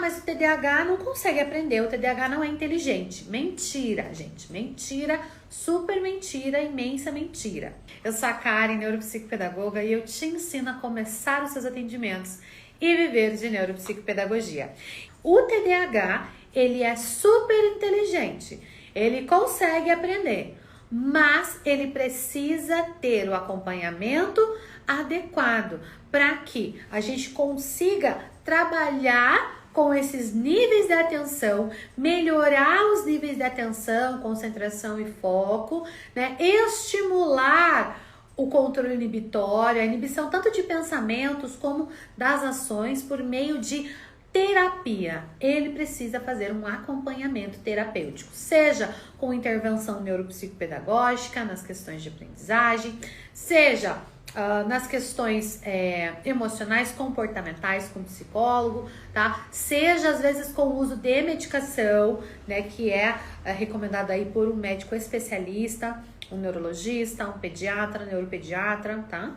mas o TDAH não consegue aprender, o TDAH não é inteligente. Mentira, gente, mentira, super mentira, imensa mentira. Eu sou a Karen, neuropsicopedagoga, e eu te ensino a começar os seus atendimentos e viver de neuropsicopedagogia. O TDAH, ele é super inteligente, ele consegue aprender, mas ele precisa ter o acompanhamento adequado para que a gente consiga trabalhar com esses níveis de atenção, melhorar os níveis de atenção, concentração e foco, né? Estimular o controle inibitório, a inibição tanto de pensamentos como das ações por meio de terapia. Ele precisa fazer um acompanhamento terapêutico, seja com intervenção neuropsicopedagógica nas questões de aprendizagem, seja nas questões emocionais, comportamentais com psicólogo, tá? Seja às vezes com o uso de medicação, né, que é recomendado aí por um médico especialista, um neurologista, um pediatra, neuropediatra, tá?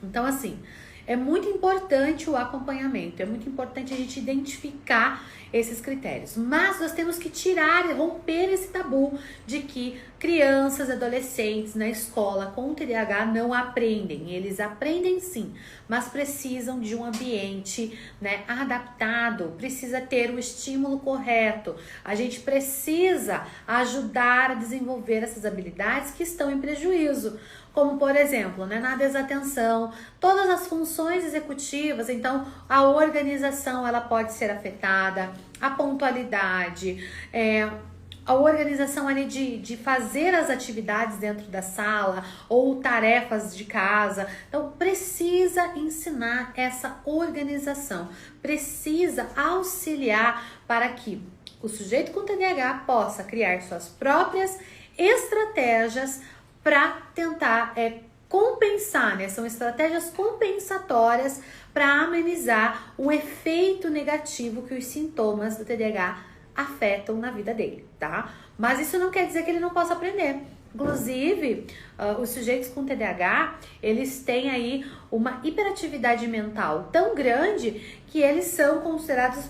Então, assim, é muito importante o acompanhamento, é muito importante a gente identificar esses critérios, mas nós temos que tirar e romper esse tabu de que crianças e adolescentes na escola com TDAH não aprendem. Eles aprendem sim, mas precisam de um ambiente, né, adaptado, precisa ter o estímulo correto. A gente precisa ajudar a desenvolver essas habilidades que estão em prejuízo, como por exemplo, né, na desatenção, todas as funções executivas, então a organização ela pode ser afetada, a pontualidade, a organização ali de fazer as atividades dentro da sala ou tarefas de casa. Então precisa ensinar essa organização, precisa auxiliar para que o sujeito com TDAH possa criar suas próprias estratégias para tentar compensar, né? São estratégias compensatórias para amenizar o efeito negativo que os sintomas do TDAH afetam na vida dele, tá? Mas isso não quer dizer que ele não possa aprender. Inclusive, os sujeitos com TDAH, eles têm aí uma hiperatividade mental tão grande que eles são considerados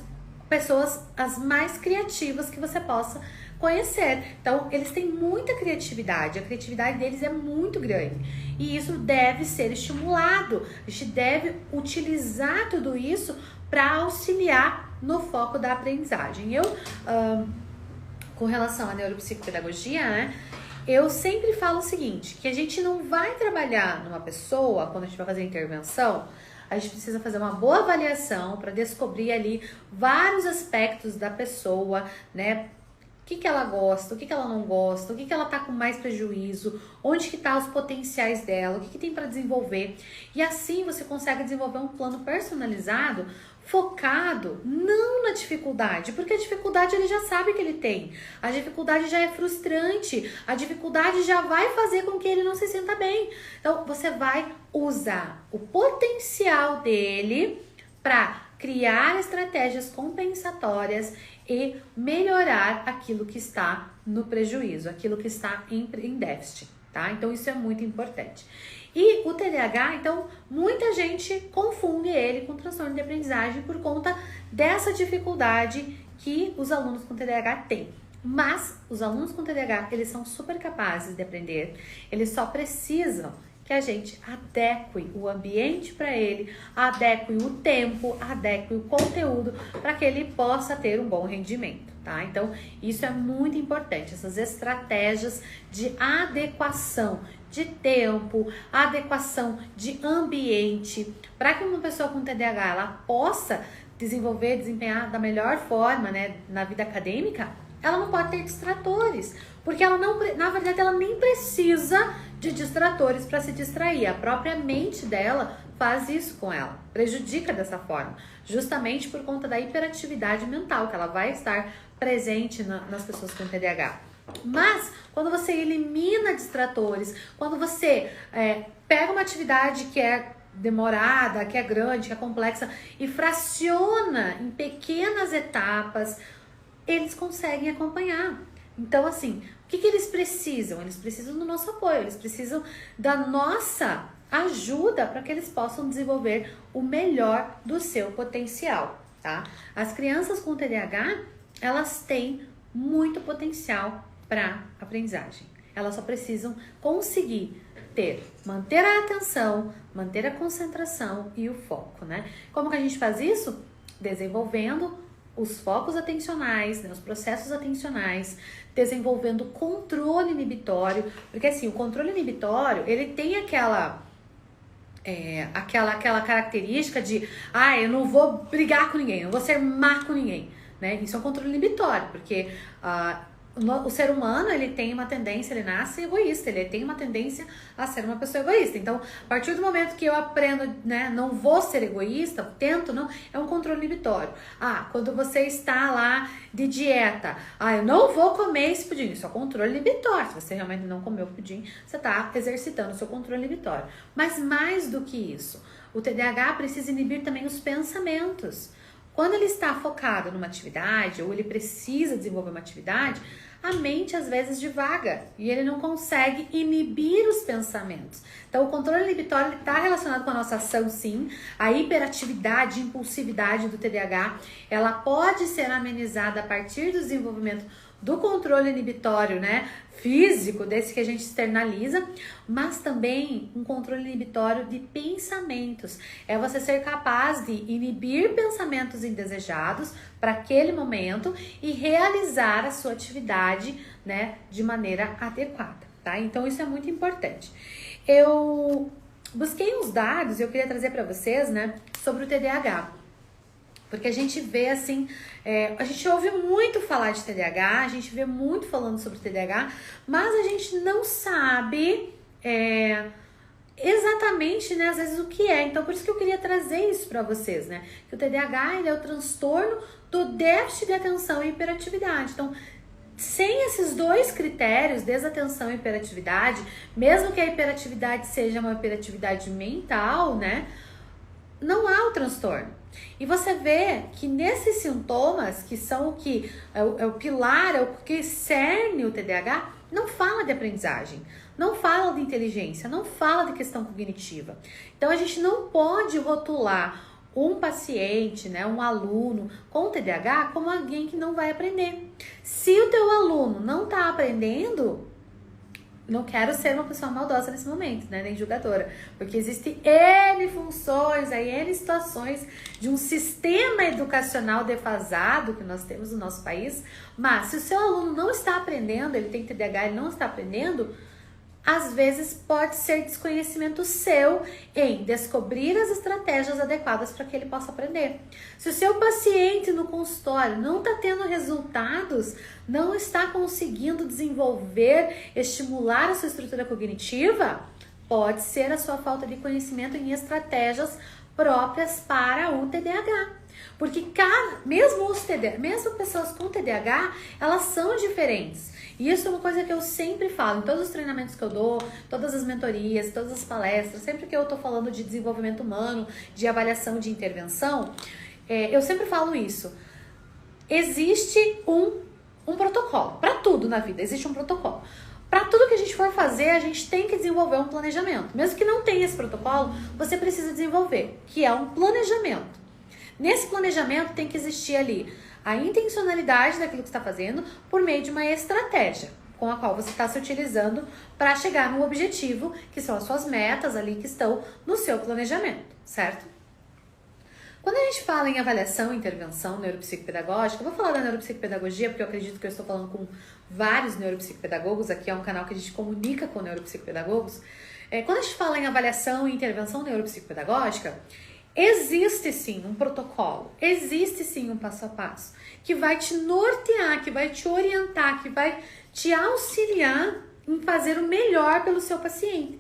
pessoas as mais criativas que você possa conhecer. Então, eles têm muita criatividade, a criatividade deles é muito grande e isso deve ser estimulado. A gente deve utilizar tudo isso para auxiliar no foco da aprendizagem. Com relação à neuropsicopedagogia, né, eu sempre falo o seguinte, que a gente não vai trabalhar numa pessoa, quando a gente vai fazer intervenção, a gente precisa fazer uma boa avaliação para descobrir ali vários aspectos da pessoa, né? O que ela gosta, o que ela não gosta, o que ela tá com mais prejuízo, onde que tá os potenciais dela, o que tem para desenvolver. E assim você consegue desenvolver um plano personalizado, focado não na dificuldade, porque a dificuldade ele já sabe que ele tem. A dificuldade já é frustrante, a dificuldade já vai fazer com que ele não se sinta bem. Então você vai usar o potencial dele para criar estratégias compensatórias e melhorar aquilo que está no prejuízo, aquilo que está em déficit, tá? Então isso é muito importante. E o TDAH, então, muita gente confunde ele com transtorno de aprendizagem por conta dessa dificuldade que os alunos com TDAH têm. Mas os alunos com TDAH, eles são super capazes de aprender, eles só precisam que a gente adeque o ambiente para ele, adeque o tempo, adeque o conteúdo para que ele possa ter um bom rendimento, tá? Então, isso é muito importante, essas estratégias de adequação de tempo, adequação de ambiente, para que uma pessoa com TDAH ela possa desempenhar da melhor forma, né, na vida acadêmica. Ela não pode ter distratores, porque ela não, na verdade, ela nem precisa de distratores para se distrair. A própria mente dela faz isso com ela, prejudica dessa forma, justamente por conta da hiperatividade mental que ela vai estar presente nas pessoas com TDAH. Mas quando você elimina distratores, quando você pega uma atividade que é demorada, que é grande, que é complexa e fraciona em pequenas etapas, eles conseguem acompanhar. Então, assim, o que eles precisam? Eles precisam do nosso apoio, eles precisam da nossa ajuda para que eles possam desenvolver o melhor do seu potencial. tá? As crianças com TDAH, elas têm muito potencial para aprendizagem. Elas só precisam conseguir manter a atenção, manter a concentração e o foco, né? Como que a gente faz isso? Desenvolvendo os focos atencionais, né, os processos atencionais, desenvolvendo controle inibitório, porque assim, o controle inibitório, ele tem aquela característica de, eu não vou brigar com ninguém, não vou ser má com ninguém, né? Isso é um controle inibitório, porque o ser humano, ele tem uma tendência, ele nasce egoísta, ele tem uma tendência a ser uma pessoa egoísta. Então, a partir do momento que eu aprendo, né, não vou ser egoísta, tento não, é um controle inibitório. Quando você está lá de dieta, eu não vou comer esse pudim, isso é controle inibitório. Se você realmente não comeu o pudim, você está exercitando o seu controle inibitório. Mas mais do que isso, o TDAH precisa inibir também os pensamentos. Quando ele está focado numa atividade ou ele precisa desenvolver uma atividade, a mente às vezes divaga e ele não consegue inibir os pensamentos. Então, o controle inibitório está relacionado com a nossa ação, sim. A hiperatividade, impulsividade do TDAH, ela pode ser amenizada a partir do desenvolvimento do controle inibitório, né, físico, desse que a gente externaliza, mas também um controle inibitório de pensamentos. É você ser capaz de inibir pensamentos indesejados para aquele momento e realizar a sua atividade, né, de maneira adequada, tá? Então, isso é muito importante. Eu busquei uns dados e eu queria trazer para vocês, né, sobre o TDAH. Porque a gente vê assim, a gente ouve muito falar de TDAH, a gente vê muito falando sobre TDAH, mas a gente não sabe exatamente, né, às vezes o que é. Então, por isso que eu queria trazer isso para vocês, né? Que o TDAH, ele é o transtorno do déficit de atenção e hiperatividade. Então, sem esses dois critérios, desatenção e hiperatividade, mesmo que a hiperatividade seja uma hiperatividade mental, né, não há o transtorno. E você vê que nesses sintomas, que são o que é o pilar, é o que cerne o TDAH, não fala de aprendizagem, não fala de inteligência, não fala de questão cognitiva. Então, a gente não pode rotular um paciente, né, um aluno com TDAH como alguém que não vai aprender. Se o teu aluno não está aprendendo, não quero ser uma pessoa maldosa nesse momento, né, nem julgadora, porque existem N funções, N situações de um sistema educacional defasado que nós temos no nosso país, mas se o seu aluno não está aprendendo, ele tem TDAH, ele não está aprendendo, às vezes pode ser desconhecimento seu em descobrir as estratégias adequadas para que ele possa aprender. Se o seu paciente no consultório não está tendo resultados, não está conseguindo desenvolver, estimular a sua estrutura cognitiva, pode ser a sua falta de conhecimento em estratégias próprias para o TDAH. Porque mesmo pessoas com TDAH, elas são diferentes. E isso é uma coisa que eu sempre falo, em todos os treinamentos que eu dou, todas as mentorias, todas as palestras, sempre que eu tô falando de desenvolvimento humano, de avaliação de intervenção, eu sempre falo isso. Existe um protocolo, para tudo na vida, existe um protocolo. Para tudo que a gente for fazer, a gente tem que desenvolver um planejamento. Mesmo que não tenha esse protocolo, você precisa desenvolver, que é um planejamento. Nesse planejamento tem que existir ali a intencionalidade daquilo que você está fazendo por meio de uma estratégia com a qual você está se utilizando para chegar no objetivo, que são as suas metas ali que estão no seu planejamento, certo? Quando a gente fala em avaliação e intervenção neuropsicopedagógica, eu vou falar da neuropsicopedagogia porque eu acredito que eu estou falando com vários neuropsicopedagogos, aqui é um canal que a gente comunica com neuropsicopedagogos. Quando a gente fala em avaliação e intervenção neuropsicopedagógica, existe sim um protocolo, existe sim um passo a passo que vai te nortear, que vai te orientar, que vai te auxiliar em fazer o melhor pelo seu paciente.